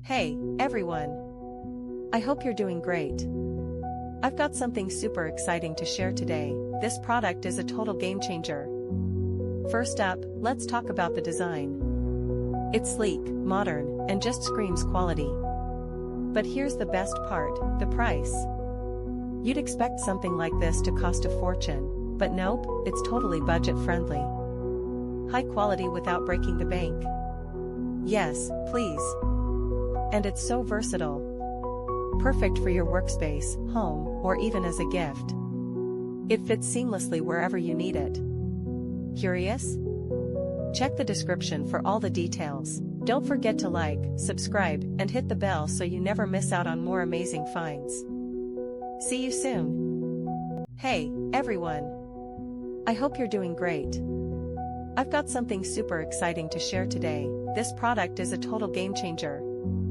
Hey, everyone. I hope you're doing great. I've got something super exciting to share today. This product is a total game changer. First up, let's talk about the design. It's sleek, modern, and just screams quality. But here's the best part, the price. You'd expect something like this to cost a fortune, but nope, it's totally budget-friendly. High quality without breaking the bank. Yes, please. And it's so versatile. Perfect for your workspace, home, or even as a gift. It fits seamlessly wherever you need it. Curious? Check the description for all the details. Don't forget to like, subscribe, and hit the bell so you never miss out on more amazing finds. See you soon. Hey, everyone. I hope you're doing great. I've got something super exciting to share today. This product is a total game changer.